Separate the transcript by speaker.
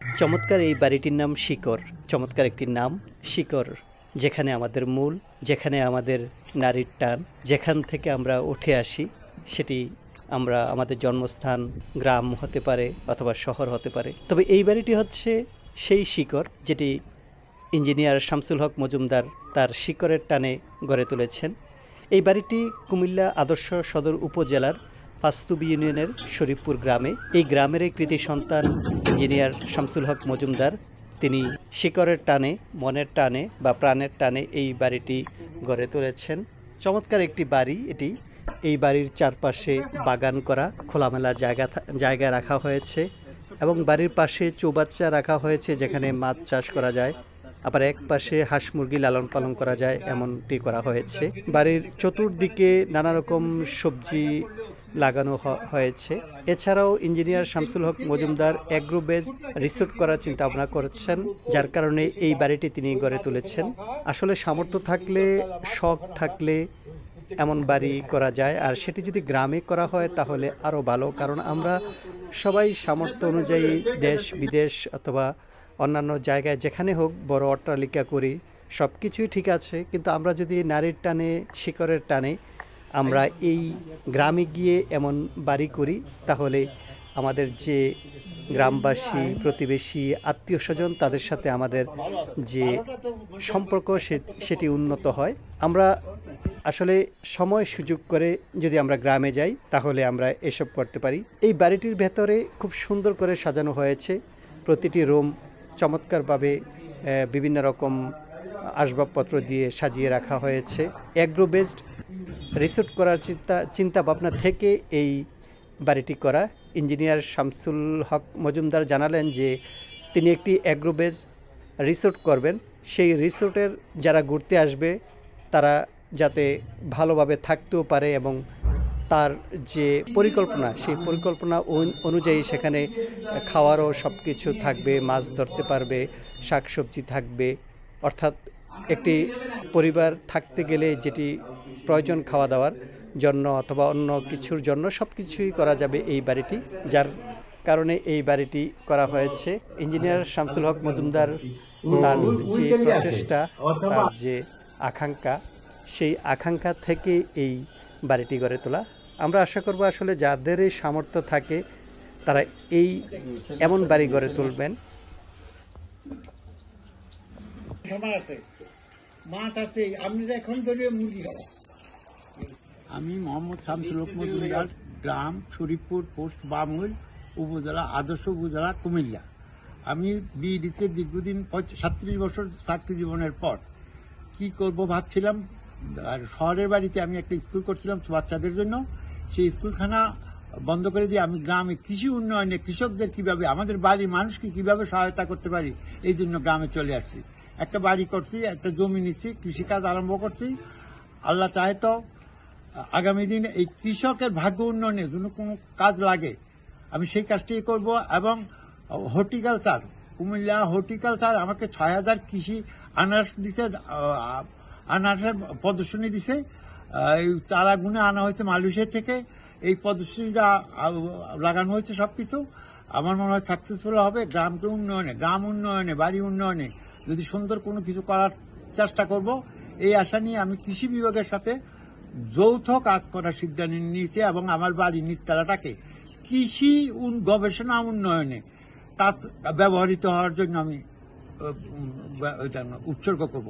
Speaker 1: চমৎকার এই বাড়িটির নাম শিকড়। চমৎকার একটি নাম শিকড়, যেখানে আমাদের মূল, যেখানে আমাদের নারীর টান, যেখান থেকে আমরা উঠে আসি, সেটি আমরা আমাদের জন্মস্থান গ্রাম হতে পারে অথবা শহর হতে পারে। তবে এই বাড়িটি হচ্ছে সেই শিকড় যেটি ইঞ্জিনিয়ার শামসুল হক মজুমদার তার শিকড়ের টানে গড়ে তুলেছেন। এই বাড়িটি কুমিল্লা আদর্শ সদর উপজেলার ফাস্তুবি ইউনিয়নের শরীফপুর গ্রামে। এই গ্রামের কৃতি সন্তান ইঞ্জিনিয়ার শামসুল হক মজুমদার তিনি শিকড়ের টানে, মনের টানে বা প্রাণের টানে এই বাড়িটি গড়ে তুলেছেন। চমৎকার একটি বাড়ি এটি। এই বাড়ির চারপাশে বাগান করা, খোলামেলা জায়গা রাখা হয়েছে এবং বাড়ির পাশে চৌবাচ্চা রাখা হয়েছে যেখানে মাছ চাষ করা যায়, আবার এক পাশে হাঁস মুরগি লালন পালন করা যায় এমনটি করা হয়েছে। বাড়ির চতুর্দিকে নানা রকম সবজি লাগানো হয়েছে। এছাড়াও ইঞ্জিনিয়ার শামসুল হক মজুমদার অ্যাগ্রো বেজ রিসোর্ট করার চিন্তা ভাবনা করেছেন, যার কারণে এই বাড়িটি তিনি গড়ে তুলেছেন। আসলে সামর্থ্য থাকলে, শখ থাকলে এমন বাড়ি করা যায়, আর সেটি যদি গ্রামে করা হয় তাহলে আরও ভালো। কারণ আমরা সবাই সামর্থ্য অনুযায়ী দেশ বিদেশ অথবা অন্যান্য জায়গায় যেখানে হোক বড় অট্টালিকা করি, সব কিছুই ঠিক আছে, কিন্তু আমরা যদি নারীর টানে, শিকড়ের টানে আমরা এই গ্রামে গিয়ে এমন বাড়ি করি, তাহলে আমাদের যে গ্রামবাসী, প্রতিবেশী, আত্মীয় স্বজন, তাদের সাথে আমাদের যে সম্পর্ক সেটি উন্নত হয়। আমরা আসলে সময় সুযোগ করে যদি আমরা গ্রামে যাই তাহলে আমরা এসব করতে পারি। এই বাড়িটির ভেতরে খুব সুন্দর করে সাজানো হয়েছে। প্রতিটি রুম চমৎকারভাবে বিভিন্ন রকম আসবাবপত্র দিয়ে সাজিয়ে রাখা হয়েছে। অ্যাগ্রো বেসড রিসোর্ট করার চিন্তা ভাবনা থেকে এই বাড়িটি করা। ইঞ্জিনিয়ার শামসুল হক মজুমদার জানালেন যে তিনি একটি অ্যাগ্রো বেসড রিসোর্ট করবেন। সেই রিসোর্টের যারা ঘুরতে আসবে তারা যাতে ভালোভাবে থাকতেও পারে এবং তার যে পরিকল্পনা, সেই পরিকল্পনা অনুযায়ী সেখানে খাওয়ারও সব কিছু থাকবে, মাছ ধরতে পারবে, শাকসবজি থাকবে। অর্থাৎ একটি পরিবার থাকতে গেলে যেটি প্রয়োজন খাওয়া দাওয়ার জন্য অথবা অন্য কিছুর জন্য সব কিছুই করা যাবে এই বাড়িটি, যার কারণে এই বাড়িটি করা হয়েছে। ইঞ্জিনিয়ার শামসুল হক মজুমদার তার যে প্রচেষ্টা, তার যে আকাঙ্ক্ষা, সেই আকাঙ্ক্ষা থেকে এই বাড়িটি গড়ে তোলা। আমরা আশা করব আসলে যাদের এই সামর্থ্য থাকে তারা এমন বাড়ি গড়ে তুলবেন।
Speaker 2: আমি মোহাম্মদ শামসুল হক মজুমদার, গ্রাম শরীফপুর, পোস্ট বামুল, উপজেলা আদর্শ উপজেলা, কুমিল্লা। আমি বিইডিতে দীর্ঘদিন 37 বছর চাকরি জীবনের পর কি করব ভাবছিলাম। আর শহরের বাড়িতে আমি একটা স্কুল করছিলাম বাচ্চাদের জন্য। সেই স্কুলখানা বন্ধ করে দিয়ে আমি গ্রামে কৃষি উন্নয়নে কৃষকদের কিভাবে, আমাদের বাড়ির মানুষকে কিভাবে সহায়তা করতে পারি, এই জন্য গ্রামে চলে আসছি। একটা বাড়ি করছি, একটা জমি নিচ্ছি, কৃষিকাজ আরম্ভ করছি। আল্লাহ চাহে তো আগামী দিন এই কৃষকের ভাগ্য উন্নয়নের জন্য কোনো কাজ লাগে, আমি সেই কাজটি করব। এবং হর্টিকালচার, কুমিল্লা হর্টিকালচার আমাকে 6000 কৃষি আনারস দিছে, আনারসের প্রদর্শনী দিছে। এই চারা গুনে আনা হয়েছে মালয়েশিয়া থেকে। এই প্রদর্শনীটা লাগানো হয়েছে সবকিছু। আমার মনে হয় সাকসেসফুল হবে। গ্রামকে উন্নয়নে, গ্রাম উন্নয়নে, বাড়ি উন্নয়নে যদি সুন্দর কোনো কিছু করার চেষ্টা করব, এই আশা নিয়ে আমি কৃষি বিভাগের সাথে যৌথ কাজ করার সিদ্ধান্ত নিয়েছি এবং আমার বাড়ির নিচতলাটাকে কৃষি গবেষণা উন্নয়নে কাজ ব্যবহৃত হওয়ার জন্য আমি উৎসর্গ করব।